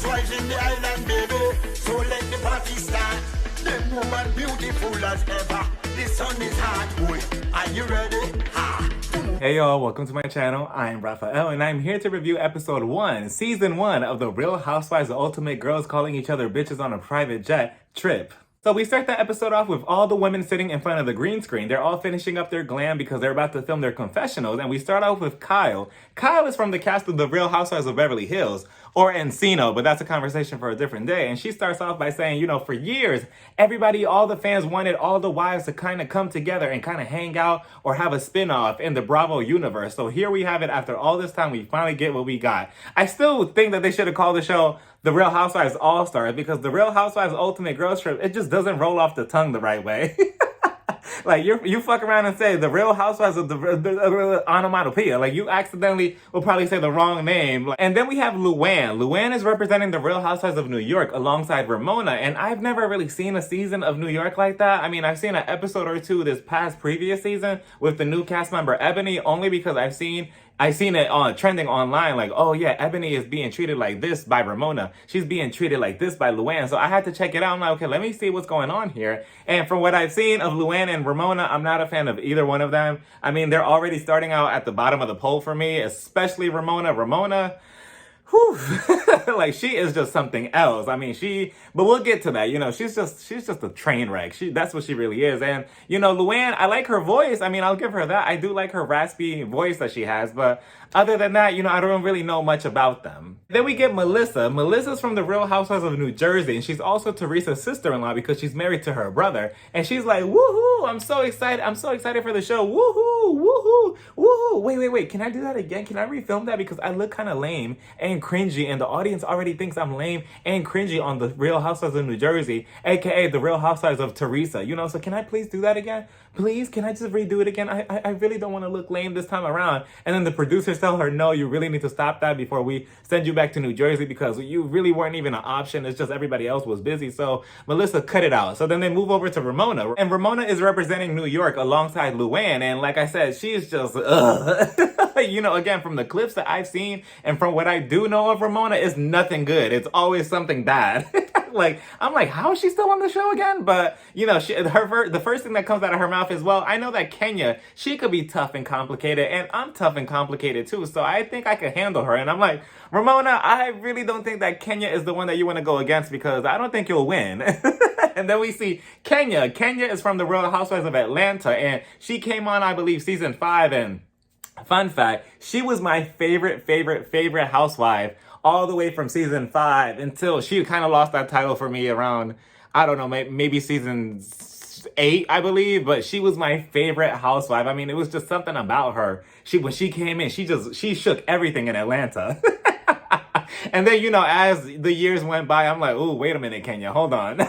Housewives in the island, baby. So let the party start. Them woman beautiful as ever. The sun is hot, boy. Are you ready? Ha! Hey y'all, welcome to my channel. I'm Raphael and I'm here to review episode 1, season 1 of the Real Housewives Ultimate Girls Calling Each Other Bitches on a Private Jet trip. So we start the episode off with all the women sitting in front of the green screen. They're all finishing up their glam because they're about to film their confessionals. And we start off with Kyle. Kyle is from the cast of the Real Housewives of Beverly Hills, or Encino, but that's a conversation for a different day. And she starts off by saying, you know, for years, everybody, all the fans wanted all the wives to kind of come together and kind of hang out or have a spin-off in the Bravo universe. So here we have it. After all this time, we finally get what we got. I still think that they should have called the show The Real Housewives All Stars, because the Real Housewives Ultimate Girls Trip, it just doesn't roll off the tongue the right way. Like, you fuck around and say the Real Housewives of the onomatopoeia. Like, you accidentally will probably say the wrong name. And then we have Luann. Luann is representing the Real Housewives of New York alongside Ramona. And I've never really seen a season of New York like that. I mean, I've seen an episode or two this previous season with the new cast member Ebony, only because I've seen it on trending online, like, oh yeah, Ebony is being treated like this by Ramona. She's being treated like this by Luann. So I had to check it out. I'm like, okay, let me see what's going on here. And from what I've seen of Luann and Ramona, I'm not a fan of either one of them. I mean, they're already starting out at the bottom of the poll for me, especially Ramona. Ramona, whew, like, she is just something else. I mean, but we'll get to that. You know, she's just a train wreck. That's what she really is. And, you know, Luann, I like her voice. I mean, I'll give her that. I do like her raspy voice that she has, but other than that, you know, I don't really know much about them. Then we get Melissa. Melissa's from the Real Housewives of New Jersey, and she's also Theresa's sister-in-law because she's married to her brother. And she's like, woohoo, I'm so excited. I'm so excited for the show. Woohoo, woohoo, woohoo. Wait. Can I do that again? Can I refilm that? Because I look kind of lame and cringy, and the audience already thinks I'm lame and cringy on the Real Housewives of New Jersey, aka the Real Housewives of Theresa. You know, so can I please do that again? Please, can I just redo it again? I really don't want to look lame this time around. And then the producers tell her, no, you really need to stop that before we send you back to New Jersey, because you really weren't even an option. It's just everybody else was busy. So Melissa cut it out. So then they move over to Ramona. And Ramona is representing New York alongside Luann. And like I said, she's just, you know, again, from the clips that I've seen and from what I do know of Ramona, it's nothing good. It's always something bad. Like, I'm like, how is she still on the show again? But, you know, the first thing that comes out of her mouth is, well, I know that Kenya, she could be tough and complicated, and I'm tough and complicated too, so I think I could handle her. And I'm like, Ramona, I really don't think that Kenya is the one that you want to go against, because I don't think you'll win. And then we see Kenya. Kenya is from the Real Housewives of Atlanta, and she came on, I believe, season 5, and fun fact, she was my favorite housewife all the way from season 5 until she kind of lost that title for me around, I don't know, maybe season 8, I believe, but she was my favorite housewife. I mean, it was just something about her. When she came in, she shook everything in Atlanta. And then, you know, as the years went by, I'm like, oh, wait a minute, Kenya, hold on.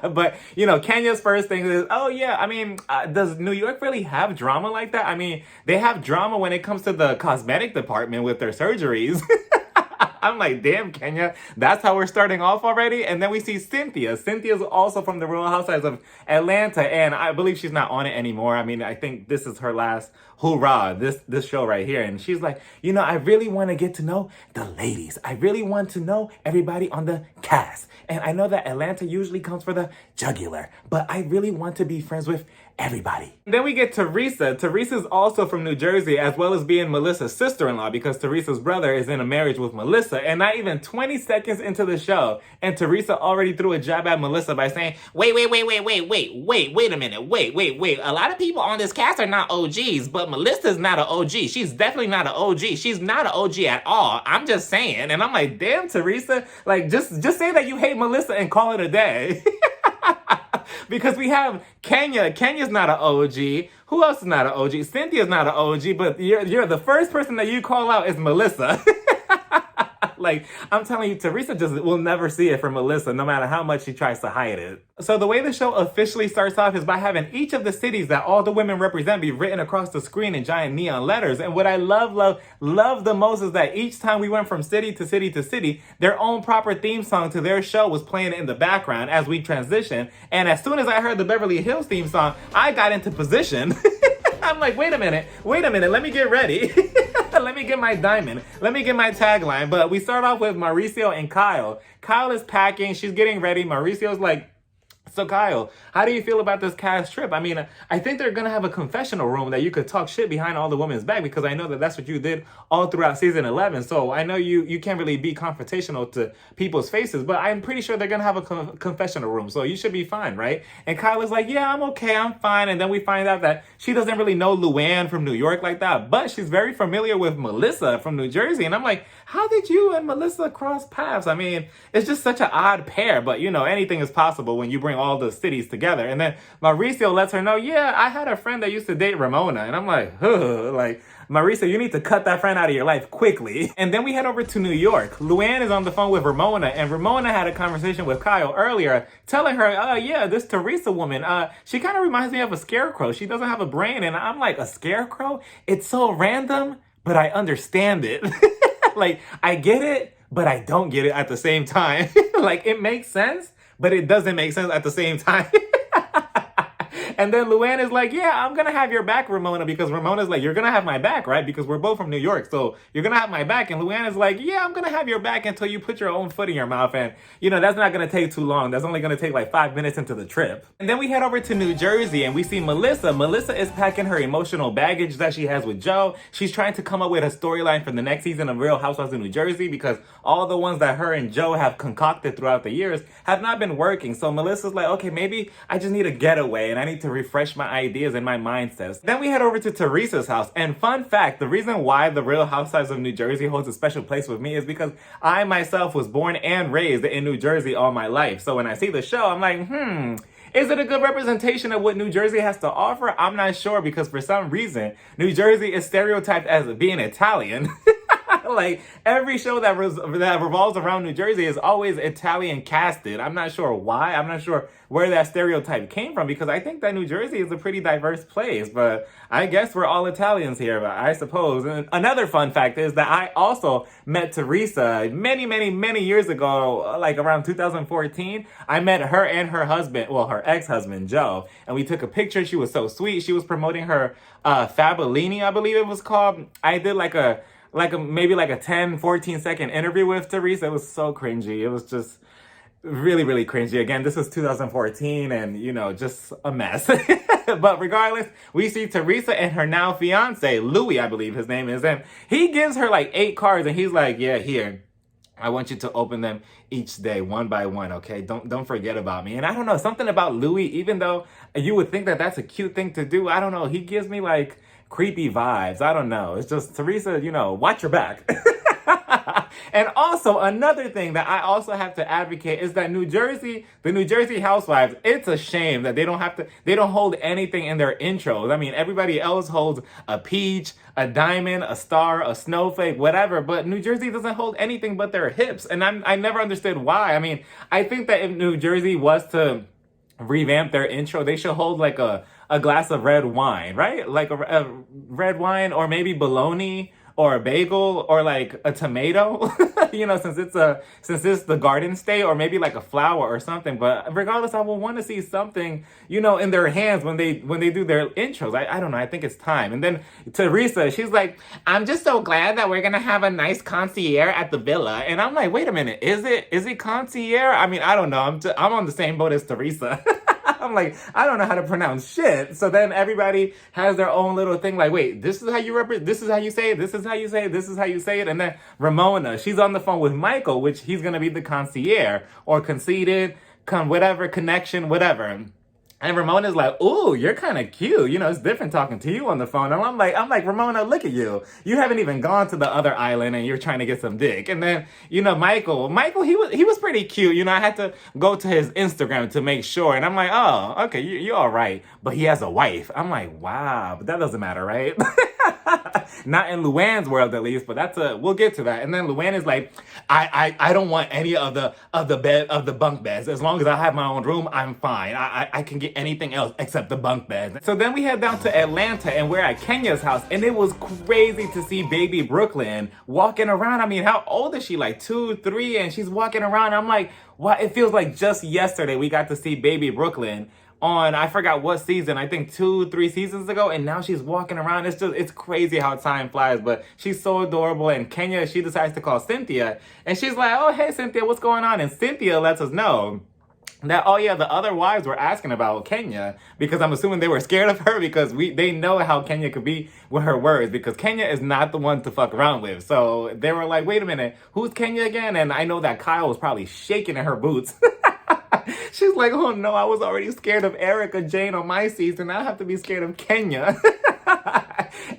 But, you know, Kenya's first thing is, oh yeah, I mean, does New York really have drama like that? I mean, they have drama when it comes to the cosmetic department with their surgeries. I'm like, damn, Kenya, that's how we're starting off already? And then we see Cynthia. Cynthia's also from the Real Housewives of Atlanta, and I believe she's not on it anymore. I mean, I think this is her last hoorah, this show right here. And she's like, you know, I really want to get to know the ladies. I really want to know everybody on the cast. And I know that Atlanta usually comes for the jugular, but I really want to be friends with everybody. Then we get Theresa. Theresa's also from New Jersey, as well as being Melissa's sister-in-law, because Theresa's brother is in a marriage with Melissa. And not even 20 seconds into the show, and Theresa already threw a jab at Melissa by saying, wait a minute. Wait. A lot of people on this cast are not OGs, but Melissa's not an OG. She's definitely not an OG. She's not an OG at all. I'm just saying. And I'm like, damn, Theresa, like, just say that you hate Melissa and call it a day. Because we have Kenya. Kenya's not an OG. Who else is not an OG? Cynthia's not an OG, but you're the first person that you call out is Melissa. Like, I'm telling you, Theresa just will never see it from Melissa, no matter how much she tries to hide it. So the way the show officially starts off is by having each of the cities that all the women represent be written across the screen in giant neon letters. And what I love the most is that each time we went from city to city to city, their own proper theme song to their show was playing in the background as we transition. And as soon as I heard the Beverly Hills theme song, I got into position. I'm like, wait a minute, let me get ready. Let let me get my diamond. Let me get my tagline. But we start off with Mauricio and Kyle. Kyle is packing. She's getting ready. Mauricio's like, so Kyle, how do you feel about this cast trip? I mean, I think they're going to have a confessional room that you could talk shit behind all the women's back, because I know that that's what you did all throughout season 11. So I know you can't really be confrontational to people's faces, but I'm pretty sure they're going to have a confessional room. So you should be fine, right? And Kyle is like, yeah, I'm okay. I'm fine. And then we find out that she doesn't really know Luann from New York like that, but she's very familiar with Melissa from New Jersey. And I'm like, how did you and Melissa cross paths? I mean, it's just such an odd pair, but you know, anything is possible when you bring all the cities together. And then Mauricio lets her know, yeah, I had a friend that used to date Ramona. And I'm like, like, Mauricio, you need to cut that friend out of your life quickly. And then we head over to New York. Luann is on the phone with Ramona, and Ramona had a conversation with Kyle earlier, telling her, yeah, this Theresa woman, she kind of reminds me of a scarecrow. She doesn't have a brain. And I'm like, a scarecrow? It's so random, but I understand it. Like, I get it, but I don't get it at the same time. Like, it makes sense, but it doesn't make sense at the same time. And then Luann is like, yeah, I'm going to have your back, Ramona, because Ramona's like, you're going to have my back, right? Because we're both from New York, so you're going to have my back. And Luann is like, yeah, I'm going to have your back until you put your own foot in your mouth. And, you know, that's not going to take too long. That's only going to take like 5 minutes into the trip. And then we head over to New Jersey and we see Melissa. Melissa is packing her emotional baggage that she has with Joe. She's trying to come up with a storyline for the next season of Real Housewives of New Jersey, because all the ones that her and Joe have concocted throughout the years have not been working. So Melissa's like, okay, maybe I just need a getaway and I need to refresh my ideas and my mindsets. Then we head over to Theresa's house. And fun fact, the reason why the Real Housewives of New Jersey holds a special place with me is because I myself was born and raised in New Jersey all my life. So when I see the show, I'm like, is it a good representation of what New Jersey has to offer? I'm not sure, because for some reason, New Jersey is stereotyped as being Italian. Like, every show that revolves around New Jersey is always Italian casted. I'm not sure why. I'm not sure where that stereotype came from, because I think that New Jersey is a pretty diverse place. But I guess we're all Italians here, but I suppose. And another fun fact is that I also met Theresa many years ago, like around 2014. I met her and her husband, well, her ex-husband, Joe. And we took a picture. She was so sweet. She was promoting her Fabellini, I believe it was called. I did maybe like a 10-14 second interview with Theresa. It was so cringy. It was just really cringy. Again, this was 2014 and, you know, just a mess. But regardless, we see Theresa and her now fiance, Louis, I believe his name is, and he gives her like 8 cards and he's like, yeah, here, I want you to open them each day, one by one, okay? Don't forget about me. And I don't know, something about Louis, even though you would think that that's a cute thing to do, I don't know, he gives me like creepy vibes. I don't know. It's just, Theresa, you know, watch your back. And also, another thing that I also have to advocate is that the New Jersey Housewives, it's a shame that they don't hold anything in their intros. I mean, everybody else holds a peach, a diamond, a star, a snowflake, whatever, but New Jersey doesn't hold anything but their hips. And I never understood why. I mean, I think that if New Jersey was to revamp their intro, they should hold like a glass of red wine, right? Like a red wine, or maybe bologna, or a bagel, or like a tomato, you know, since it's the Garden State, or maybe like a flower or something. But regardless, I will want to see something, you know, in their hands when they do their intros. I don't know. I think it's time. And then Theresa, she's like, I'm just so glad that we're gonna have a nice concierge at the villa. And I'm like, wait a minute, is it concierge? I mean, I don't know. I'm on the same boat as Theresa. I'm like, I don't know how to pronounce shit. So then everybody has their own little thing. Like, wait, this is how you this is how you say it. This is how you say it. This is how you say it. And then Ramona, she's on the phone with Michael, which he's going to be the concierge or conceited, whatever, connection, whatever. And Ramona's like, ooh, you're kind of cute. You know, it's different talking to you on the phone. And I'm like, Ramona, look at you. You haven't even gone to the other island and you're trying to get some dick. And then, you know, Michael, he was pretty cute. You know, I had to go to his Instagram to make sure. And I'm like, oh, okay, you're all right. But he has a wife. I'm like, wow, but that doesn't matter, right? Not in Luann's world, at least, but we'll get to that. And then Luann is like, I don't want any of the bunk beds. As long as I have my own room, I'm fine. I can get anything else except the bunk beds. So then we head down to Atlanta and we're at Kenya's house, and it was crazy to see baby Brooklyn walking around. I mean, how old is she? Like 2, 3, and she's walking around. I'm like, wow, it feels like just yesterday we got to see baby Brooklyn on, I forgot what season, I think 2-3 seasons ago, and now she's walking around. It's crazy how time flies, but she's so adorable. And Kenya, she decides to call Cynthia, and she's like, oh, hey, Cynthia, what's going on? And Cynthia lets us know that, oh yeah, the other wives were asking about Kenya, because I'm assuming they were scared of her, because they know how Kenya could be with her words, because Kenya is not the one to fuck around with. So they were like, wait a minute, who's Kenya again? And I know that Kyle was probably shaking in her boots. She's like, oh no, I was already scared of Erica Jane on my season. I have to be scared of Kenya.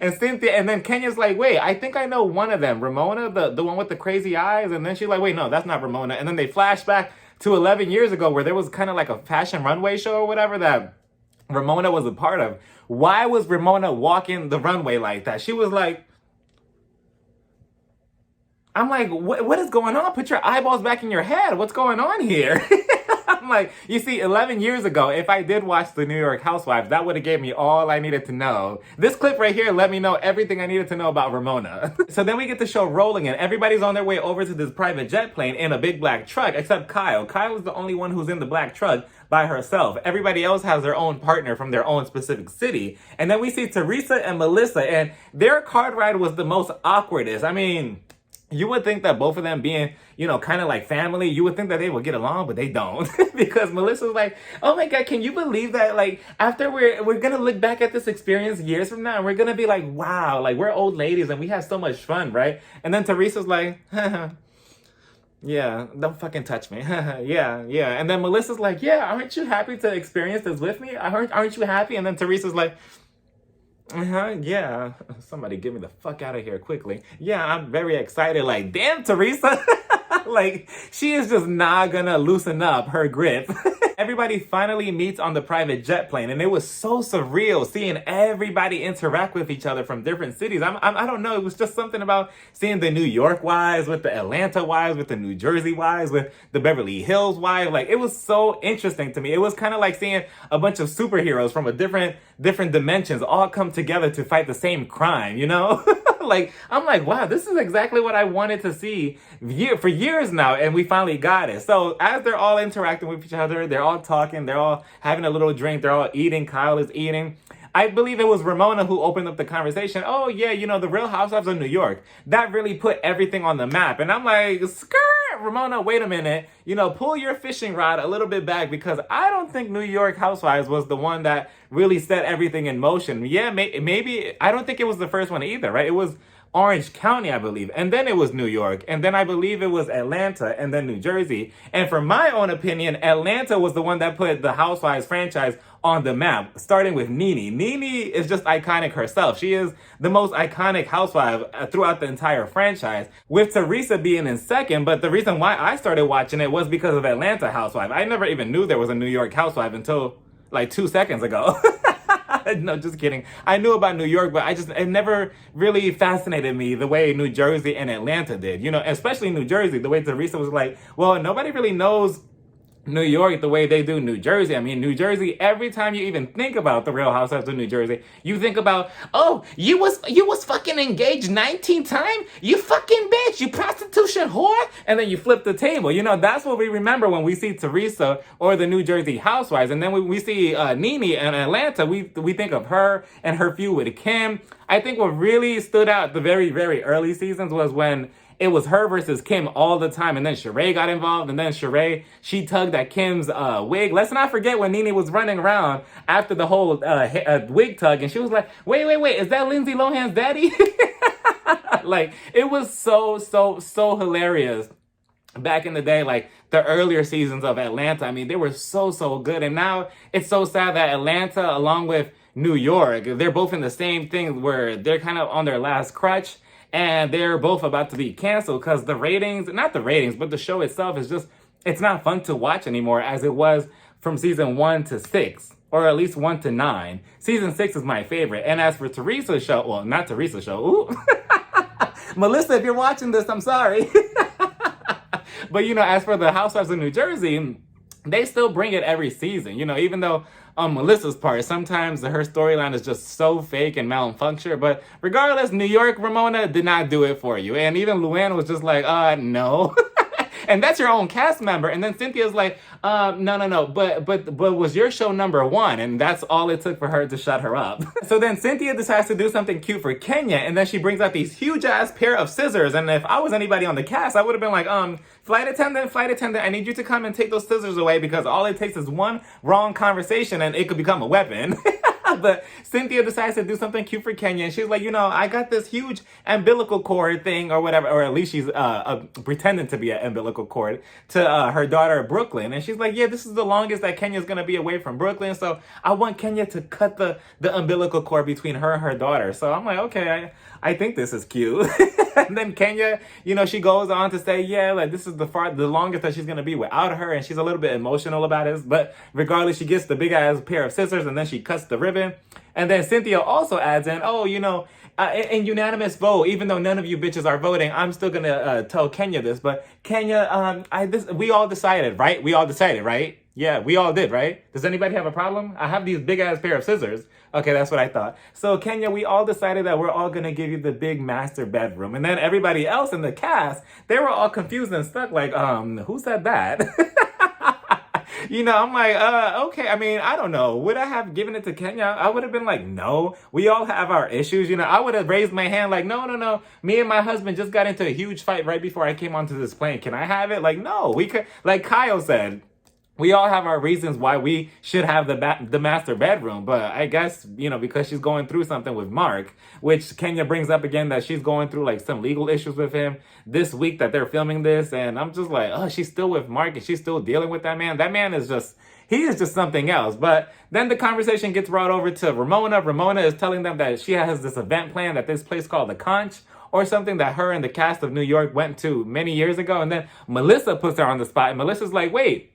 And Cynthia, and then Kenya's like, wait, I think I know one of them. Ramona, the one with the crazy eyes. And then she's like, wait, no, that's not Ramona. And then they flash back to 11 years ago, where there was kind of like a fashion runway show or whatever that Ramona was a part of. Why was Ramona walking the runway like that? She was like, I'm like, what is going on? Put your eyeballs back in your head. What's going on here? I'm like, you see, 11 years ago, if I did watch the New York Housewives, that would have gave me all I needed to know. This clip right here let me know everything I needed to know about Ramona. So then we get the show rolling, and everybody's on their way over to this private jet plane in a big black truck, except Kyle. Kyle is the only one who's in the black truck by herself. Everybody else has their own partner from their own specific city. And then we see Theresa and Melissa, and their card ride was the most awkwardest. I mean, you would think that both of them being, you know, kind of like family, you would think that they would get along, but they don't. Because Melissa's like, oh my God, can you believe that? Like, after we're going to look back at this experience years from now, and we're going to be like, wow, like we're old ladies and we have so much fun, right? And then Teresa's like, yeah, don't fucking touch me. yeah. And then Melissa's like, yeah, aren't you happy to experience this with me? Aren't you happy? And then Teresa's like, yeah. Somebody get me the fuck out of here quickly. Yeah, I'm very excited. Like, damn, Theresa. Like, she is just not gonna loosen up her grip. Everybody finally meets on the private jet plane, and it was so surreal seeing everybody interact with each other from different cities. I don't know, it was just something about seeing the New York wives with the Atlanta wives, with the New Jersey wives, with the Beverly Hills wives. Like, it was so interesting to me. It was kind of like seeing a bunch of superheroes from a different dimensions all come together to fight the same crime, you know? Like, I'm like, wow, this is exactly what I wanted to see for years now, and we finally got it. So as they're all interacting with each other, they're all talking, they're all having a little drink, they're all eating, Kyle is eating. I believe it was Ramona who opened up the conversation. Oh yeah, you know, the Real Housewives of New York. That really put everything on the map. And I'm like, skirt, Ramona, wait a minute. You know, pull your fishing rod a little bit back, because I don't think New York Housewives was the one that really set everything in motion. Yeah, maybe, I don't think it was the first one either, right? It was Orange County, I believe. And then it was New York. And then I believe it was Atlanta, and then New Jersey. And for my own opinion, Atlanta was the one that put the Housewives franchise on the map, starting with Nene. Nene is just iconic herself. She is the most iconic housewife throughout the entire franchise, with Theresa being in second. But the reason why I started watching it was because of Atlanta Housewife. I never even knew there was a New York Housewife until like 2 seconds ago. No, just kidding. I knew about New York, but it never really fascinated me the way New Jersey and Atlanta did. You know, especially New Jersey, the way Theresa was like, well, nobody really knows New York the way they do New Jersey. I mean, New Jersey, every time you even think about the Real Housewives of New Jersey, you think about, oh, you was fucking engaged 19 times? You fucking bitch, you prostitution whore? And then you flip the table. You know, that's what we remember when we see Theresa or the New Jersey Housewives. And then when we see Nene in Atlanta, we think of her and her feud with Kim. I think what really stood out the very, very early seasons was when it was her versus Kim all the time. And then Sheree got involved. And then Sheree, she tugged at Kim's wig. Let's not forget when Nene was running around after the whole wig tug. And she was like, wait, is that Lindsay Lohan's daddy? Like, it was so hilarious. Back in the day, like the earlier seasons of Atlanta, I mean, they were so good. And now it's so sad that Atlanta, along with New York, they're both in the same thing where they're kind of on their last crutch. And they're both about to be canceled because the ratings, not the ratings, but the show itself is just, it's not fun to watch anymore as it was from season 1 to 6, or at least 1 to 9. Season 6 is my favorite. And as for Teresa's show, well, not Teresa's show, ooh. Melissa, if you're watching this, I'm sorry. But, you know, as for the Housewives of New Jersey, they still bring it every season, you know, even though on Melissa's part, sometimes her storyline is just so fake and malfunctioning. But regardless, New York Ramona did not do it for you. And even Luann was just like, no. And that's your own cast member. And then Cynthia's like, no, but was your show #1? And that's all it took for her to shut her up. So then Cynthia decides to do something cute for Kenya, and then she brings out these huge ass pair of scissors. And if I was anybody on the cast, I would have been like, flight attendant, I need you to come and take those scissors away, because all it takes is one wrong conversation and it could become a weapon. But Cynthia decides to do something cute for Kenya, and she's like, I got this huge umbilical cord thing or whatever, or at least she's pretending to be an umbilical cord to her daughter Brooklyn. And she's like, yeah, this is the longest that Kenya's gonna be away from Brooklyn, so I want Kenya to cut the umbilical cord between her and her daughter. So I'm like, okay, I think this is cute. And then Kenya, she goes on to say, yeah, like this is the longest that she's gonna be without her, and she's a little bit emotional about it. But regardless, she gets the big ass pair of scissors, and then she cuts the ribbon. And then Cynthia also adds in, in unanimous vote, even though none of you bitches are voting, I'm still gonna tell Kenya this. But Kenya, we all decided, right? We all decided, right? Yeah, we all did, right? Does anybody have a problem? I have these big ass pair of scissors. Okay, that's what I thought. So Kenya, we all decided that we're all gonna give you the big master bedroom. And then everybody else in the cast, they were all confused and stuck like, who said that? I'm like, okay. I mean, I don't know. Would I have given it to Kenya? I would have been like, no, we all have our issues. I would have raised my hand like, no. Me and my husband just got into a huge fight right before I came onto this plane. Can I have it? Like, no, we could, like Kyle said, we all have our reasons why we should have the master bedroom. But I guess, because she's going through something with Mark, which Kenya brings up again, that she's going through like some legal issues with him this week that they're filming this. And I'm just like, oh, she's still with Mark and she's still dealing with that man. That man is just, he is just something else. But then the conversation gets brought over to Ramona. Ramona is telling them that she has this event planned at this place called the Conch, or something that her and the cast of New York went to many years ago. And then Melissa puts her on the spot. And Melissa's like, wait,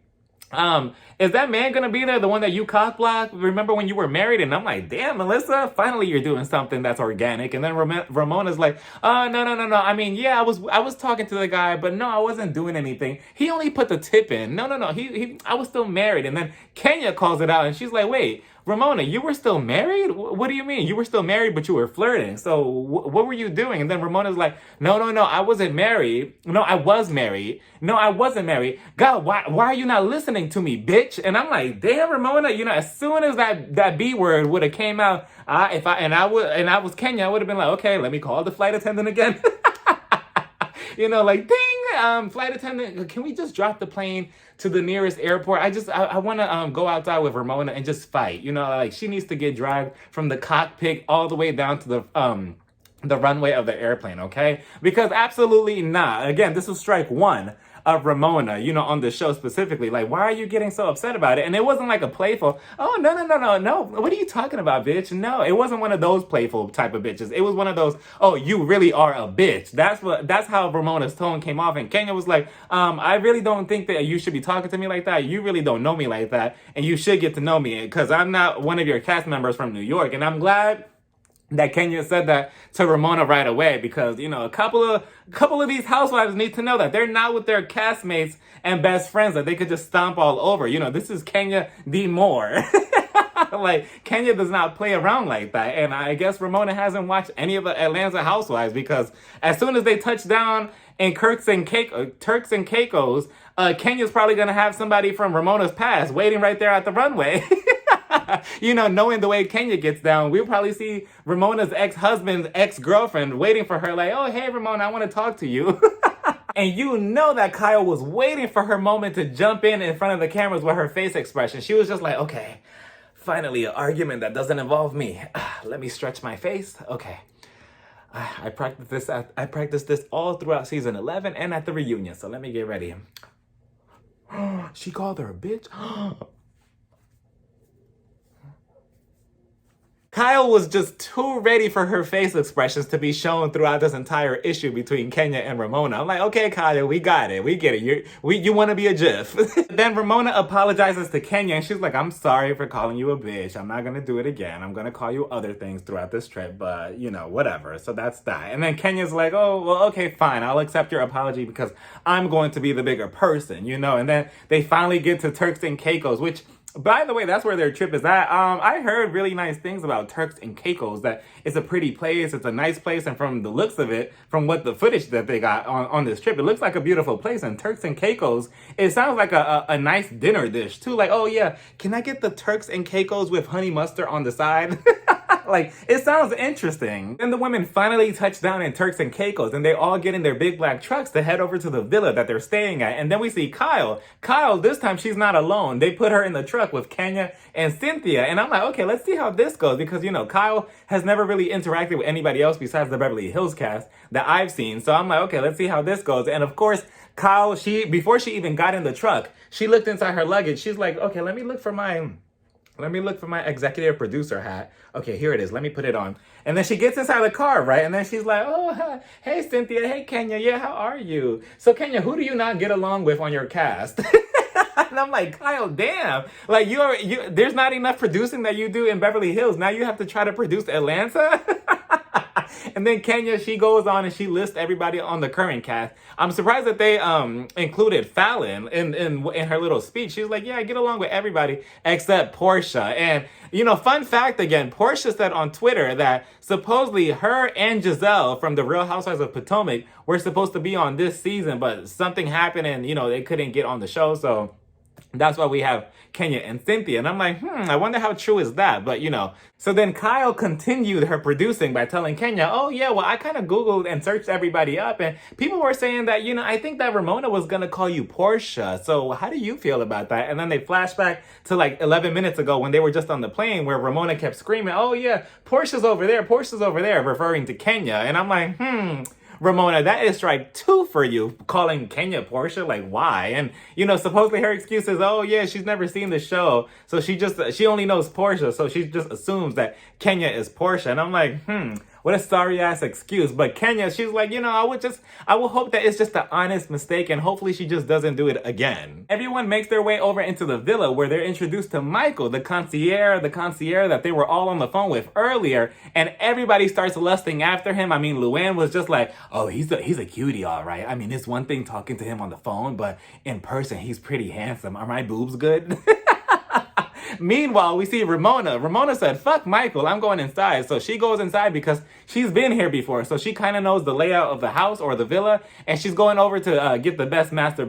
is that man gonna be there, the one that you cock blocked? Remember when you were married? And I'm like, damn, Melissa, finally you're doing something that's organic. And then Ramona's like, no. I mean, yeah, I was talking to the guy, but no, I wasn't doing anything. He only put the tip in. No. I was still married. And then Kenya calls it out, and she's like, wait, Ramona, you were still married? What do you mean? You were still married, but you were flirting. So what were you doing? And then Ramona's like, no, I wasn't married. No, I was married. No, I wasn't married. God, why are you not listening to me, bitch? And I'm like, damn, Ramona, as soon as that B word would have came out, I was Kenya, I would have been like, okay, let me call the flight attendant again. Like, ding, flight attendant, can we just drop the plane to the nearest airport? I want to go outside with Ramona and just fight. Like, she needs to get dragged from the cockpit all the way down to the runway of the airplane, okay? Because absolutely not. Again, this was strike one of Ramona, on the show specifically. Like, why are you getting so upset about it? And it wasn't like a playful, oh, no. What are you talking about, bitch? No, it wasn't one of those playful type of bitches. It was one of those, oh, you really are a bitch. That's how Ramona's tone came off. And Kenya was like, I really don't think that you should be talking to me like that. You really don't know me like that. And you should get to know me, because I'm not one of your cast members from New York. And I'm glad that Kenya said that to Ramona right away, because, a couple of these housewives need to know that they're not with their castmates and best friends that they could just stomp all over. This is Kenya D. Moore. Like, Kenya does not play around like that. And I guess Ramona hasn't watched any of the Atlanta housewives, because as soon as they touch down in Turks and Caicos, Kenya's probably going to have somebody from Ramona's past waiting right there at the runway. Knowing the way Kenya gets down, we'll probably see Ramona's ex-husband's ex-girlfriend waiting for her like, oh, hey, Ramona, I want to talk to you. And that Kyle was waiting for her moment to jump in front of the cameras with her face expression. She was just like, okay, finally an argument that doesn't involve me. Let me stretch my face. Okay. I practiced this all throughout season 11 and at the reunion, so let me get ready. She called her a bitch. Kyle was just too ready for her face expressions to be shown throughout this entire issue between Kenya and Ramona. I'm like, okay, Kyle, we got it. We get it. You want to be a GIF. Then Ramona apologizes to Kenya, and she's like, I'm sorry for calling you a bitch. I'm not going to do it again. I'm going to call you other things throughout this trip, but, whatever. So that's that. And then Kenya's like, oh, well, okay, fine. I'll accept your apology because I'm going to be the bigger person, And then they finally get to Turks and Caicos, which By the way, that's where their trip is at. I heard really nice things about Turks and Caicos, that it's a pretty place, it's a nice place, and from the looks of it, from what the footage that they got on this trip, it looks like a beautiful place. And Turks and Caicos, it sounds like a nice dinner dish too. Like, oh yeah, can I get the Turks and Caicos with honey mustard on the side? Like, it sounds interesting. Then the women finally touch down in Turks and Caicos, and they all get in their big black trucks to head over to the villa that they're staying at. And then we see Kyle. Kyle, this time she's not alone. They put her in the truck with Kenya and Cynthia. And I'm like, okay, let's see how this goes. Because, you know, Kyle has never really interacted with anybody else besides the Beverly Hills cast that I've seen. So I'm like, okay, let's see how this goes. And of course, Kyle, before she even got in the truck, she looked inside her luggage. She's like, okay, let me look for my executive producer hat. Okay, here it is. Let me put it on. And then she gets inside the car, right? And then she's like, oh, hi. Hey, Cynthia. Hey, Kenya. Yeah, how are you? So, Kenya, who do you not get along with on your cast? And I'm like, Kyle, damn. Like, there's not enough producing that you do in Beverly Hills. Now you have to try to produce Atlanta? And then Kenya, she goes on and she lists everybody on the current cast. I'm surprised that they included Fallon in her little speech. She's like, yeah, I get along with everybody except Portia. And, you know, fun fact again, Portia said on Twitter that supposedly her and Giselle from the Real Housewives of Potomac were supposed to be on this season, but something happened and, you know, they couldn't get on the show. So that's why we have Kenya and Cynthia. And I'm like, I wonder how true is that? But, you know, so then Kyle continued her producing by telling Kenya, oh, yeah, well, I kind of Googled and searched everybody up. And people were saying that, you know, I think that Ramona was going to call you Portia. So how do you feel about that? And then they flash back to like 11 minutes ago when they were just on the plane where Ramona kept screaming, oh, yeah, Portia's over there, referring to Kenya. And I'm like, Ramona, that is strike 2 for you, calling Kenya Portia. Like, why? And, you know, supposedly her excuse is, oh, yeah, she's never seen the show. So she only knows Portia. So she just assumes that Kenya is Portia. And I'm like, what a sorry ass excuse. But Kenya, she's like, you know, I will hope that it's just an honest mistake and hopefully she just doesn't do it again. Everyone makes their way over into the villa where they're introduced to Michael, the concierge that they were all on the phone with earlier, and everybody starts lusting after him. I mean, Luann was just like, oh, he's a cutie, all right. I mean, it's one thing talking to him on the phone, but in person, he's pretty handsome. Are my boobs good? Meanwhile, we see Ramona. Ramona said, fuck Michael, I'm going inside. So she goes inside because she's been here before. So she kind of knows the layout of the house or the villa. And she's going over to get the best master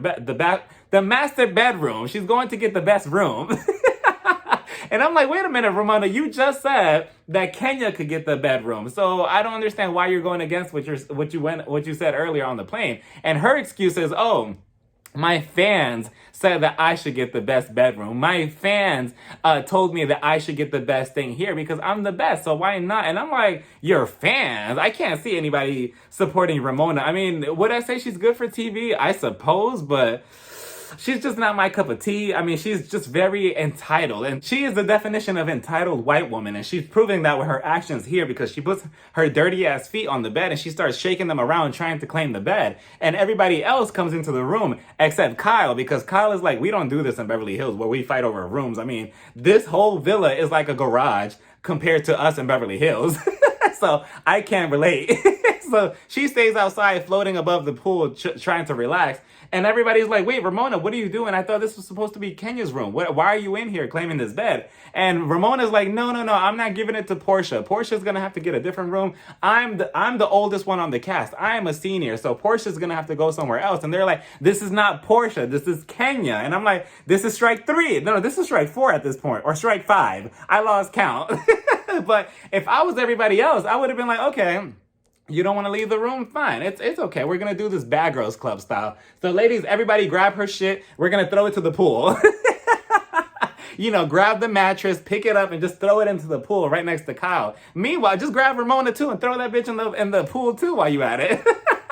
bedroom. She's going to get the best room. And I'm like, wait a minute, Ramona, you just said that Kenya could get the bedroom. So I don't understand why you're going against what you said earlier on the plane. And her excuse is, oh, my fans said that I should get the best bedroom. My fans told me that I should get the best thing here because I'm the best, so why not? And I'm like, your fans? I can't see anybody supporting Ramona. I mean, would I say she's good for TV? I suppose, but she's just not my cup of tea. I mean, she's just very entitled. And she is the definition of entitled white woman. And she's proving that with her actions here because she puts her dirty ass feet on the bed and she starts shaking them around trying to claim the bed. And everybody else comes into the room except Kyle because Kyle is like, we don't do this in Beverly Hills where we fight over rooms. I mean, this whole villa is like a garage compared to us in Beverly Hills. So I can't relate. So she stays outside floating above the pool trying to relax. And everybody's like, wait, Ramona, what are you doing? I thought this was supposed to be Kenya's room. Why are you in here claiming this bed? And Ramona's like, no, I'm not giving it to Portia. Portia's going to have to get a different room. I'm the oldest one on the cast. I am a senior. So Portia's going to have to go somewhere else. And they're like, this is not Portia. This is Kenya. And I'm like, this is strike 3. No, this is strike 4 at this point. Or strike 5. I lost count. But if I was everybody else, I would have been like, okay, you don't want to leave the room? Fine. It's okay. We're going to do this Bad Girls Club style. So ladies, everybody grab her shit. We're going to throw it to the pool. You know, grab the mattress, pick it up, and just throw it into the pool right next to Kyle. Meanwhile, just grab Ramona too and throw that bitch in the pool too while you at it.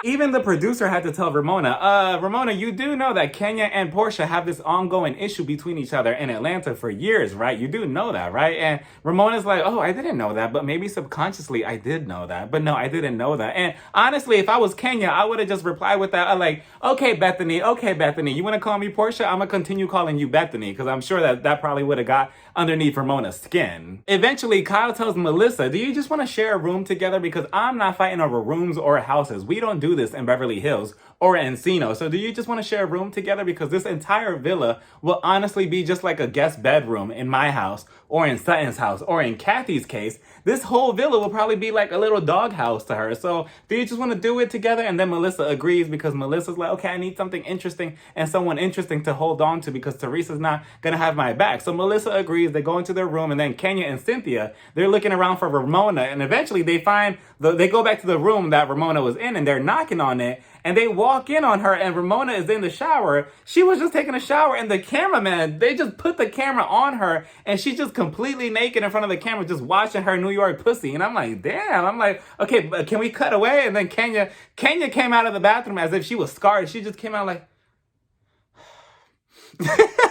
Even the producer had to tell Ramona, Ramona, you do know that Kenya and Portia have this ongoing issue between each other in Atlanta for years, right? You do know that, right? And Ramona's like, oh, I didn't know that, but maybe subconsciously I did know that. But no, I didn't know that. And honestly, if I was Kenya, I would have just replied with that. Like, okay, Bethany, you want to call me Portia? I'm going to continue calling you Bethany because I'm sure that probably would have got underneath Ramona's skin. Eventually, Kyle tells Melissa, do you just want to share a room together? Because I'm not fighting over rooms or houses. We don't do this in Beverly Hills. or Encino. So do you just want to share a room together? Because this entire villa will honestly be just like a guest bedroom in my house, or in Sutton's house, or in Kathy's case. This whole villa will probably be like a little doghouse to her. So do you just want to do it together? And then Melissa agrees, because Melissa's like, okay, I need something interesting and someone interesting to hold on to, because Theresa's not going to have my back. So Melissa agrees. They go into their room, and then Kenya and Cynthia, they're looking around for Ramona, and eventually they find, they go back to the room that Ramona was in, and they're knocking on it, and they walk in on her, and Ramona is in the shower. She was just taking a shower, and the cameraman, they just put the camera on her, and she's just completely naked in front of the camera, just watching her New York pussy. And I'm like, damn. I'm like, okay, but can we cut away? And then Kenya came out of the bathroom as if she was scarred. She just came out like,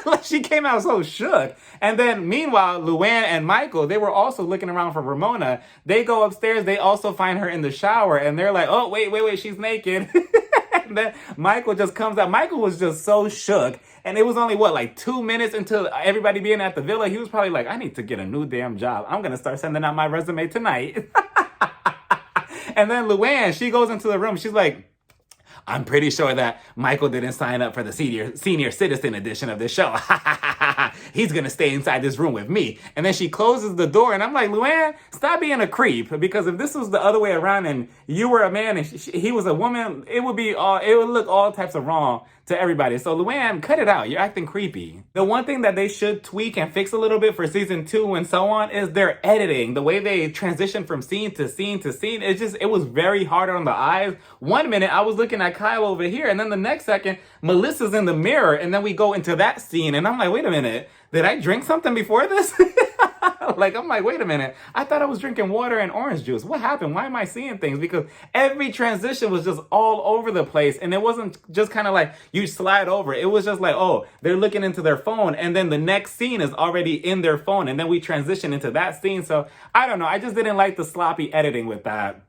like she came out so shook. And then meanwhile, Luann and Michael, they were also looking around for Ramona. They go upstairs. They also find her in the shower, and they're like, oh, wait, she's naked. And then Michael just comes out. Michael was just so shook. And it was only, like 2 minutes until everybody being at the villa. He was probably like, I need to get a new damn job. I'm going to start sending out my resume tonight. And then Luann, she goes into the room. She's like, I'm pretty sure that Michael didn't sign up for the senior citizen edition of this show. He's going to stay inside this room with me. And then she closes the door, and I'm like, Luann, stop being a creep. Because if this was the other way around and you were a man and he was a woman, it would look all types of wrong to everybody. So Luann, cut it out. You're acting creepy. The one thing that they should tweak and fix a little bit for season 2 and so on is their editing. The way they transition from scene to scene to scene, it was very hard on the eyes. 1 minute I was looking at Kyle over here, and then the next second Melissa's in the mirror, and then we go into that scene, and I'm like, wait a minute, did I drink something before this? I'm like, wait a minute. I thought I was drinking water and orange juice. What happened? Why am I seeing things? Because every transition was just all over the place. And it wasn't just kind of like you slide over. It was just like, oh, they're looking into their phone, and then the next scene is already in their phone. And then we transition into that scene. So I don't know. I just didn't like the sloppy editing with that.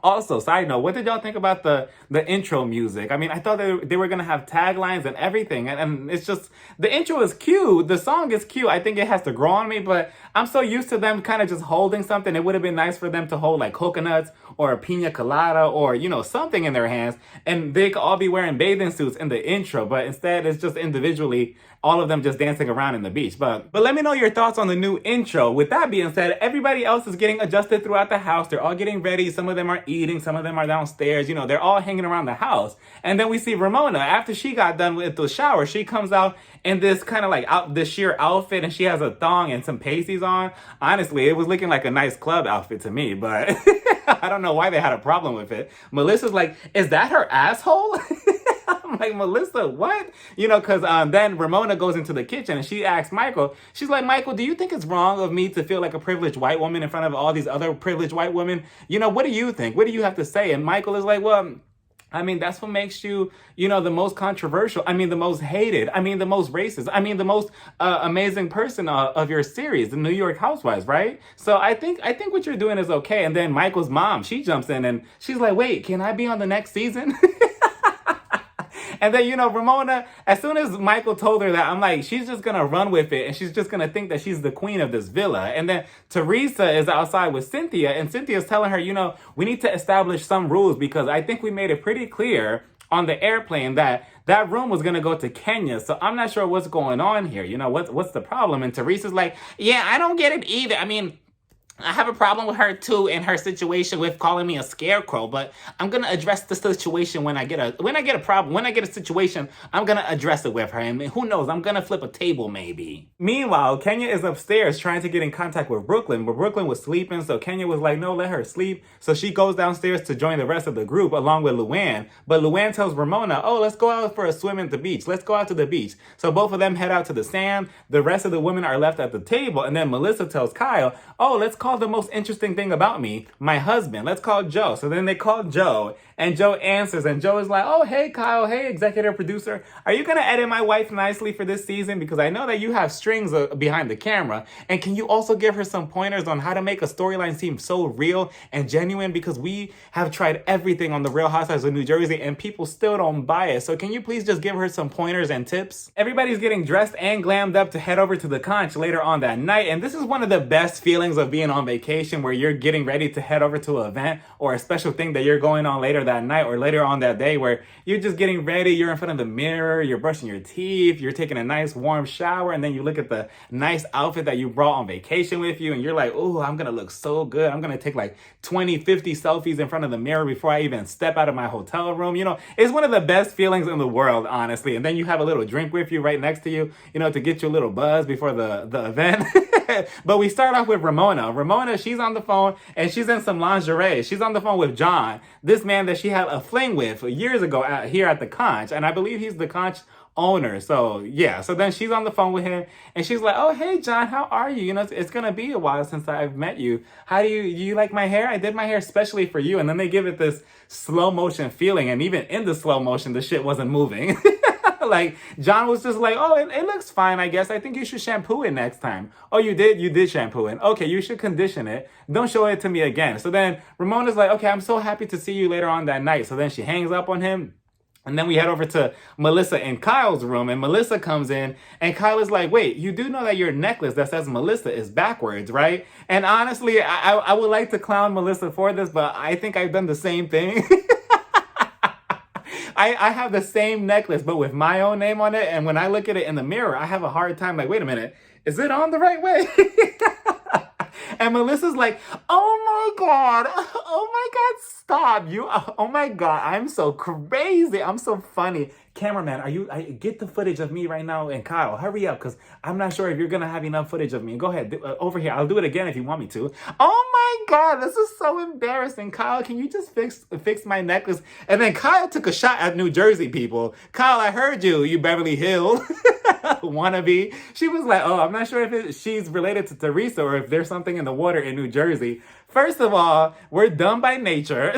Also, side note, what did y'all think about the intro music? I mean, I thought they were going to have taglines and everything. And it's just, the intro is cute. The song is cute. I think it has to grow on me, but I'm so used to them kind of just holding something. It would have been nice for them to hold like coconuts or a pina colada or, something in their hands. And they could all be wearing bathing suits in the intro. But instead, it's just individually, all of them just dancing around in the beach. But let me know your thoughts on the new intro. With that being said, everybody else is getting adjusted throughout the house. They're all getting ready. Some of them are eating. Some of them are downstairs. They're all hanging around the house. And then we see Ramona. After she got done with the shower, she comes out in this kind of like this sheer outfit, and she has a thong and some pasties on. Honestly, it was looking like a nice club outfit to me, but I don't know why they had a problem with it. Melissa's like, is that her asshole? I'm like, Melissa, what? Because then Ramona goes into the kitchen and she asks Michael, she's like, Michael, do you think it's wrong of me to feel like a privileged white woman in front of all these other privileged white women? What do you think? What do you have to say? And Michael is like, well, I mean, that's what makes you, the most controversial. I mean, the most hated. I mean, the most racist. I mean, the most amazing person of your series, the New York Housewives, right? So I think what you're doing is okay. And then Michael's mom, she jumps in and she's like, wait, can I be on the next season? And then, Ramona, as soon as Michael told her that, I'm like, she's just going to run with it. And she's just going to think that she's the queen of this villa. And then Theresa is outside with Cynthia. And Cynthia's telling her, we need to establish some rules, because I think we made it pretty clear on the airplane that room was going to go to Kenya. So I'm not sure what's going on here. What's the problem? And Teresa's like, yeah, I don't get it either. I mean, I have a problem with her too, in her situation with calling me a scarecrow, but I'm gonna address the situation when I get a situation, I'm gonna address it with her, and who knows, I'm gonna flip a table maybe. Meanwhile, Kenya is upstairs trying to get in contact with Brooklyn, but Brooklyn was sleeping, so Kenya was like, no, let her sleep. So she goes downstairs to join the rest of the group along with Luann, but Luann tells Ramona, oh, let's go out for a swim at the beach. Let's go out to the beach. So both of them head out to the sand. The rest of the women are left at the table, and then Melissa tells Kyle, oh, let's call the most interesting thing about me, my husband. Let's call Joe. So then they call Joe, and Joe answers, and Joe is like, oh, hey, Kyle. Hey, executive producer. Are you going to edit my wife nicely for this season? Because I know that you have strings behind the camera. And can you also give her some pointers on how to make a storyline seem so real and genuine? Because we have tried everything on the Real Housewives of New Jersey, and people still don't buy it. So can you please just give her some pointers and tips? Everybody's getting dressed and glammed up to head over to the conch later on that night. And this is one of the best feelings of being on vacation where you're getting ready to head over to an event or a special thing that you're going on later that night or later on that day where you're just getting ready, you're in front of the mirror, you're brushing your teeth, you're taking a nice warm shower, and then you look at the nice outfit that you brought on vacation with you and you're like, oh, I'm gonna look so good. I'm gonna take like 20, 50 selfies in front of the mirror before I even step out of my hotel room. You know, it's one of the best feelings in the world, honestly. And then you have a little drink with you right next to you, you know, to get you a little buzz before the event. But we start off with Ramona. Ramona, she's on the phone and she's in some lingerie. She's on the phone with John, this man that she had a fling with years ago here at the conch. And I believe he's the conch owner. So yeah, so then she's on the phone with him and she's like, oh, hey, John, how are you? You know, it's going to be a while since I've met you. How do you like my hair? I did my hair especially for you. And then they give it this slow motion feeling. And even in the slow motion, the shit wasn't moving. Like, John was just like, oh, it looks fine, I guess. I think you should shampoo it next time. Oh, you did? You did shampoo it. Okay, you should condition it. Don't show it to me again. So then Ramona's like, okay, I'm so happy to see you later on that night. So then she hangs up on him. And then we head over to Melissa and Kyle's room, and Melissa comes in, and Kyle is like, wait, you do know that your necklace that says Melissa is backwards, right? And honestly, I would like to clown Melissa for this, but I think I've done the same thing. I have the same necklace, but with my own name on it. And when I look at it in the mirror, I have a hard time like, wait a minute, is it on the right way? And Melissa's like, oh my God, stop. Oh my God, I'm so crazy. I'm so funny. Cameraman, get the footage of me right now and Kyle, hurry up, because I'm not sure if you're going to have enough footage of me. Go ahead, over here. I'll do it again if you want me to. Oh my God, this is so embarrassing. Kyle, can you just fix my necklace? And then Kyle took a shot at New Jersey people. Kyle, I heard you Beverly Hills wannabe. She was like, oh, I'm not sure if she's related to Theresa or if there's something in the water in New Jersey. First of all, we're dumb by nature.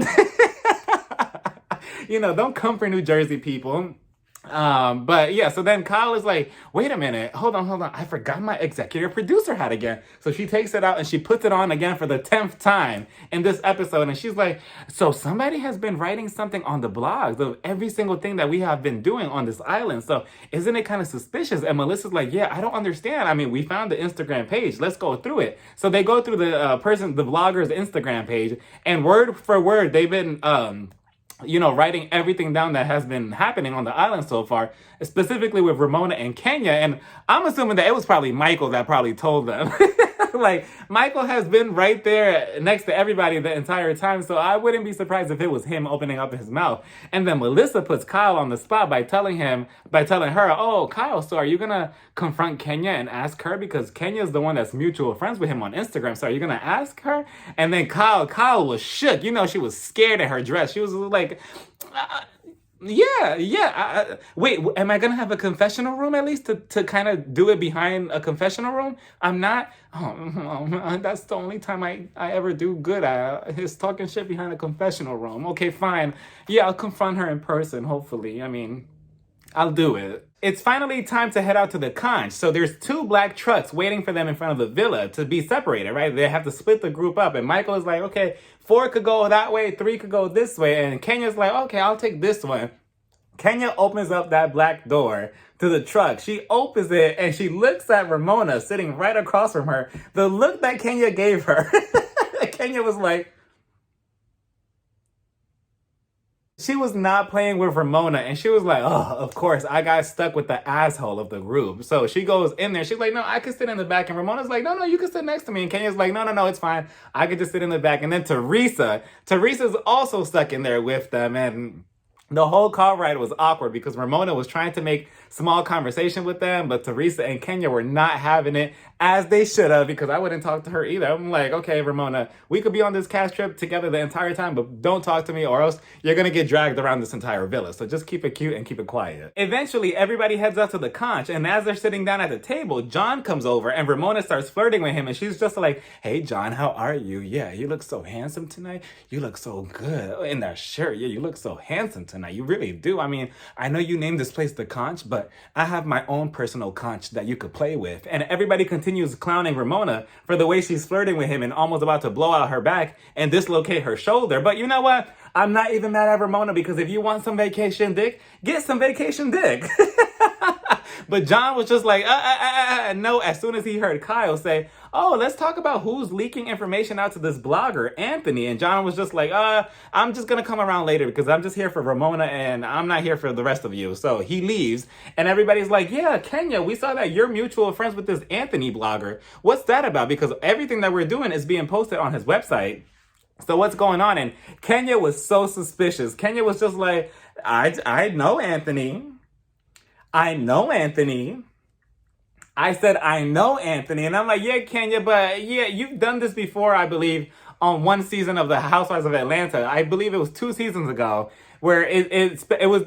You know, don't come for New Jersey people. But yeah, so then Kyle is like, wait a minute, hold on. I forgot my executive producer hat again. So she takes it out and she puts it on again for the 10th time in this episode. And she's like, so somebody has been writing something on the blogs of every single thing that we have been doing on this island. So isn't it kind of suspicious? And Melissa's like, yeah, I don't understand. I mean, we found the Instagram page. Let's go through it. So they go through the vlogger's Instagram page, and word for word, they've been, writing everything down that has been happening on the island so far, specifically with Ramona and Kenya. And I'm assuming that it was probably Michael that probably told them. Like, Michael has been right there next to everybody the entire time, so I wouldn't be surprised if it was him opening up his mouth. And then Melissa puts Kyle on the spot by telling her, oh, Kyle, so are you gonna confront Kenya and ask her? Because Kenya's the one that's mutual friends with him on Instagram, so are you gonna ask her? And then Kyle was shook. You know, she was scared in her dress. She was like, yeah. Wait, am I going to have a confessional room at least to kind of do it behind a confessional room? I'm not. Oh, that's the only time I ever do good at is talking shit behind a confessional room. Okay, fine. Yeah, I'll confront her in person, hopefully. I mean, I'll do it. It's finally time to head out to the conch. So there's 2 black trucks waiting for them in front of the villa to be separated, right? They have to split the group up. And Michael is like, okay, 4 could go that way, 3 could go this way. And Kenya's like, okay, I'll take this one. Kenya opens up that black door to the truck. She opens it and she looks at Ramona sitting right across from her. The look that Kenya gave her, Kenya was like, she was not playing with Ramona, and she was like, oh, of course, I got stuck with the asshole of the group. So she goes in there. She's like, no, I can sit in the back. And Ramona's like, no, you can sit next to me. And Kenya's like, no, it's fine. I can just sit in the back. And then Teresa's also stuck in there with them. And the whole car ride was awkward because Ramona was trying to make small conversation with them, but Theresa and Kenya were not having it, as they should have, because I wouldn't talk to her either. I'm like, okay, Ramona, we could be on this cash trip together the entire time, but don't talk to me or else you're going to get dragged around this entire villa. So just keep it cute and keep it quiet. Eventually, everybody heads up to the conch, and as they're sitting down at the table, John comes over and Ramona starts flirting with him, and she's just like, hey, John, how are you? Yeah, you look so handsome tonight. You look so good in that shirt. Yeah, you look so handsome tonight. You really do. I mean, I know you named this place the conch, but I have my own personal conch that you could play with. And everybody continues clowning Ramona for the way she's flirting with him and almost about to blow out her back and dislocate her shoulder. But you know what? I'm not even mad at Ramona, because if you want some vacation dick, get some vacation dick. But John was just like, no, as soon as he heard Kyle say, oh, let's talk about who's leaking information out to this blogger, Anthony. And John was just like, I'm just going to come around later because I'm just here for Ramona and I'm not here for the rest of you. So he leaves and everybody's like, yeah, Kenya, we saw that you're mutual friends with this Anthony blogger. What's that about? Because everything that we're doing is being posted on his website. So what's going on? And Kenya was so suspicious. Kenya was just like, I know Anthony. I know Anthony. I said, I know Anthony. And I'm like, yeah, Kenya, but yeah, you've done this before, I believe, on one season of the Housewives of Atlanta. I believe it was 2 seasons ago, where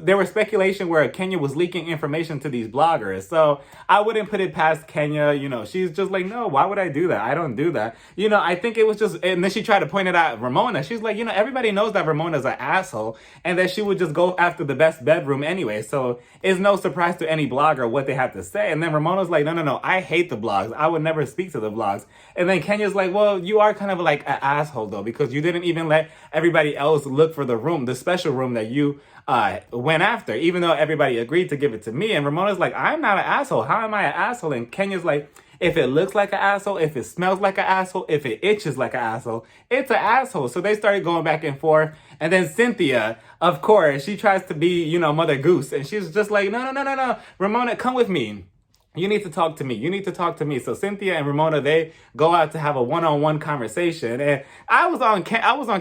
there was speculation where Kenya was leaking information to these bloggers. So I wouldn't put it past Kenya. You know, she's just like, no, why would I do that? I don't do that. You know, I think it was just, and then she tried to point it out Ramona. She's like, you know, everybody knows that Ramona's an asshole and that she would just go after the best bedroom anyway. So it's no surprise to any blogger what they have to say. And then Ramona's like, no, I hate the blogs. I would never speak to the blogs. And then Kenya's like, well, you are kind of like an asshole though, because you didn't even let everybody else look for the room, the special room that you went after, even though everybody agreed to give it to me. And Ramona's like, I'm not an asshole. How am I an asshole? And Kenya's like, if it looks like an asshole, if it smells like an asshole, if it itches like an asshole, it's an asshole. So they started going back and forth. And then Cynthia, of course, she tries to be, you know, Mother Goose. And she's just like, no. Ramona, come with me. You need to talk to me. You need to talk to me. So Cynthia and Ramona, they go out to have a one-on-one conversation. And I was on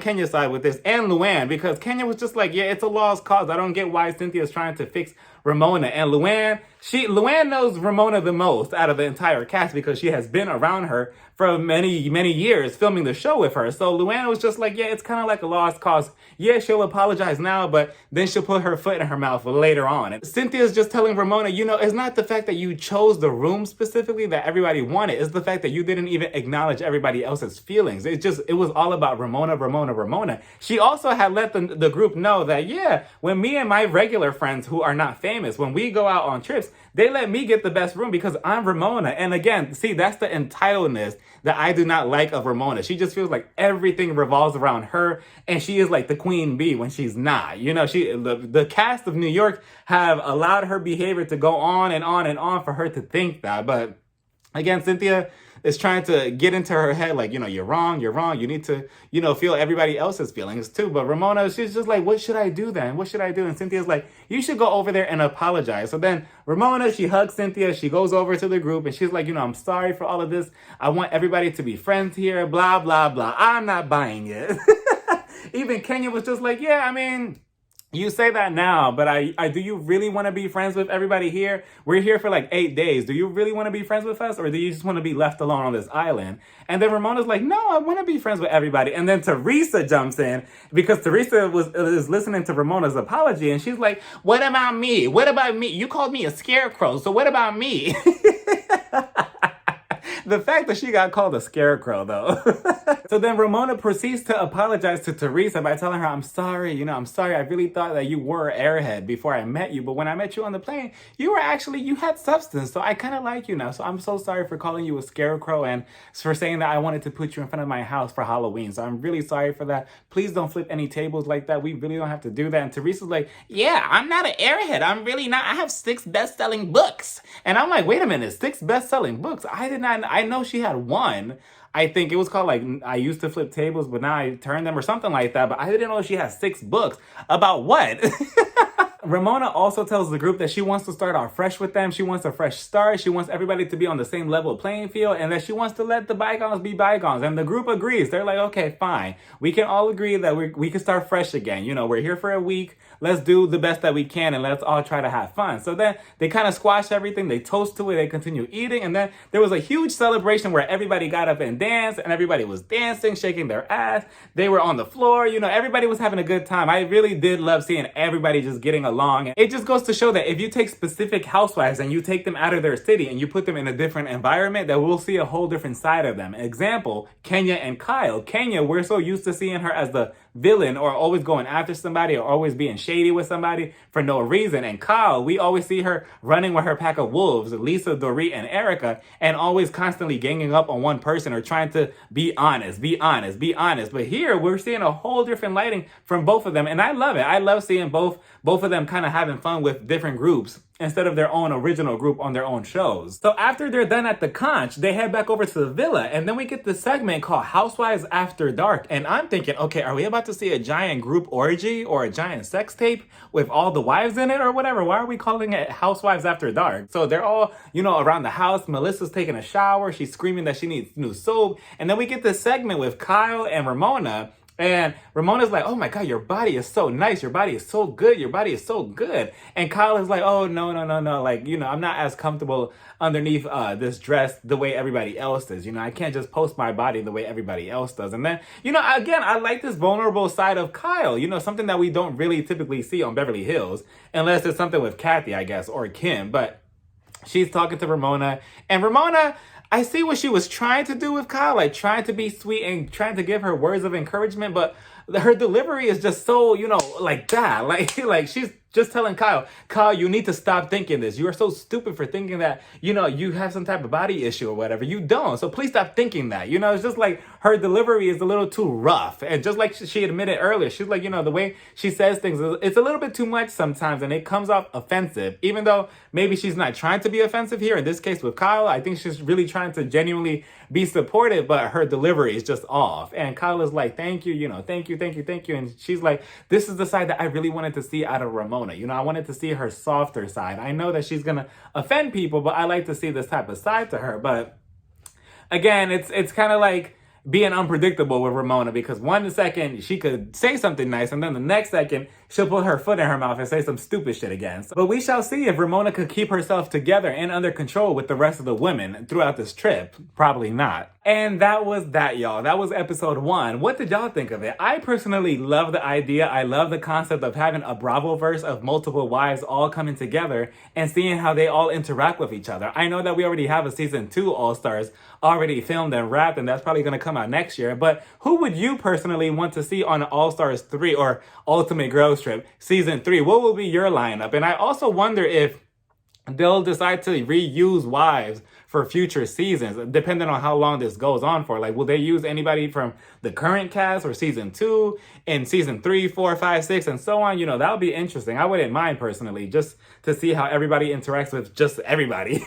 Kenya's side with this, and Luann, because Kenya was just like, yeah, it's a lost cause. I don't get why Cynthia's trying to fix Ramona. And Luann knows Ramona the most out of the entire cast because she has been around her for many, many years filming the show with her. So Luann was just like, yeah, it's kind of like a lost cause. Yeah, she'll apologize now, but then she'll put her foot in her mouth later on. And Cynthia's just telling Ramona, you know, it's not the fact that you chose the room specifically that everybody wanted. It's the fact that you didn't even acknowledge everybody else's feelings. It was all about Ramona. She also had let the group know that, yeah, when me and my regular friends who are not famous, when we go out on trips, they let me get the best room because I'm Ramona. And again, see, that's the entitledness that I do not like of Ramona. She just feels like everything revolves around her, and she is like the queen bee when she's not. You know, the cast of New York have allowed her behavior to go on and on and on for her to think that. But again, Cynthia is trying to get into her head like, you know, you're wrong. You need to, you know, feel everybody else's feelings too. But Ramona, she's just like, what should I do then? What should I do? And Cynthia's like, you should go over there and apologize. So then Ramona, she hugs Cynthia. She goes over to the group and she's like, you know, I'm sorry for all of this. I want everybody to be friends here, blah, blah, blah. I'm not buying it. Even Kenya was just like, yeah, I mean, you say that now, but I do you really want to be friends with everybody here? We're here for like 8 days. Do you really want to be friends with us? Or do you just want to be left alone on this island? And then Ramona's like, no, I want to be friends with everybody. And then Theresa jumps in because Theresa is listening to Ramona's apology. And she's like, what about me? What about me? You called me a scarecrow. So what about me? The fact that she got called a scarecrow, though. So then Ramona proceeds to apologize to Theresa by telling her, I'm sorry, you know, I'm sorry. I really thought that you were an airhead before I met you. But when I met you on the plane, you had substance. So I kind of like you now. So I'm so sorry for calling you a scarecrow and for saying that I wanted to put you in front of my house for Halloween. So I'm really sorry for that. Please don't flip any tables like that. We really don't have to do that. And Teresa's like, yeah, I'm not an airhead. I'm really not. I have 6 best-selling books. And I'm like, wait a minute, 6 best-selling books? I know she had 1. I think it was called like, I used to flip tables, but now I turn them or something like that. But I didn't know she had 6 books. About what? Ramona also tells the group that she wants to start off fresh with them. She wants a fresh start. She wants everybody to be on the same level playing field and that she wants to let the bygones be bygones. And the group agrees. They're like, okay, fine. We can all agree that we can start fresh again. You know, we're here for a week. Let's do the best that we can and let's all try to have fun. So then they kind of squash everything. They toast to it. They continue eating. And then there was a huge celebration where everybody got up and danced and everybody was dancing, shaking their ass. They were on the floor. You know, everybody was having a good time. I really did love seeing everybody just getting along. And it just goes to show that if you take specific housewives and you take them out of their city and you put them in a different environment, that we'll see a whole different side of them. Example, Kenya and Kyle. Kenya, we're so used to seeing her as the villain or always going after somebody or always being shady with somebody for no reason. And Kyle, we always see her running with her pack of wolves, Lisa, Dorit, and Erica, and always constantly ganging up on one person or trying to be honest. But here we're seeing a whole different lighting from both of them. And I love it. I love seeing both of them kind of having fun with different groups instead of their own original group on their own shows. So after they're done at the conch, they head back over to the villa, and then we get this segment called Housewives After Dark. And I'm thinking, okay, are we about to see a giant group orgy or a giant sex tape with all the wives in it or whatever? Why are we calling it Housewives After Dark? So they're all, around the house. Melissa's taking a shower. She's screaming that she needs new soap. And then we get this segment with Kyle and Ramona. And Ramona's like, oh my God, your body is so nice. Your body is so good. Your body is so good. And Kyle is like, oh, no. Like, I'm not as comfortable underneath this dress the way everybody else is. I can't just post my body the way everybody else does. And then, again, I like this vulnerable side of Kyle, something that we don't really typically see on Beverly Hills, unless it's something with Kathy, I guess, or Kim. But she's talking to Ramona, and Ramona, I see what she was trying to do with Kyle, like trying to be sweet and trying to give her words of encouragement, but her delivery is just so, like that. Like she's just telling Kyle, you need to stop thinking this. You are so stupid for thinking that, you have some type of body issue or whatever. You don't. So please stop thinking that. It's just like her delivery is a little too rough. And just like she admitted earlier, she's like, the way she says things, it's a little bit too much sometimes, and it comes off offensive, even though maybe she's not trying to be offensive here. In this case with Kyle, I think she's really trying to genuinely be supportive, but her delivery is just off. And Kyle is like, thank you, thank you. And she's like, this is the side that I really wanted to see out of Ramona. I wanted to see her softer side. I know that she's going to offend people, but I like to see this type of side to her. But again, it's kind of like being unpredictable with Ramona, because 1 second she could say something nice, and then the next second she'll put her foot in her mouth and say some stupid shit again. But we shall see if Ramona could keep herself together and under control with the rest of the women throughout this trip. Probably not. And that was that, y'all. That was episode 1. What did y'all think of it? I personally love the idea. I love the concept of having a Bravo-verse of multiple wives all coming together and seeing how they all interact with each other. I know that we already have a season 2 All Stars already filmed and wrapped, and that's probably going to come out next year. But who would you personally want to see on All Stars 3 or Ultimate Girls Trip season 3? What will be your lineup? And I also wonder if they'll decide to reuse wives for future seasons, depending on how long this goes on for. Like, will they use anybody from the current cast or season 2 and season 3, 4, 5, 6, and so on? That would be interesting. I wouldn't mind personally, just to see how everybody interacts with just everybody.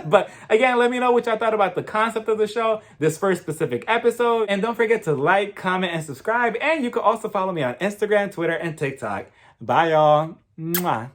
But again, let me know what y'all thought about the concept of the show, this first specific episode. And don't forget to like, comment, and subscribe. And you can also follow me on Instagram, Twitter, and TikTok. Bye, y'all. Mwah.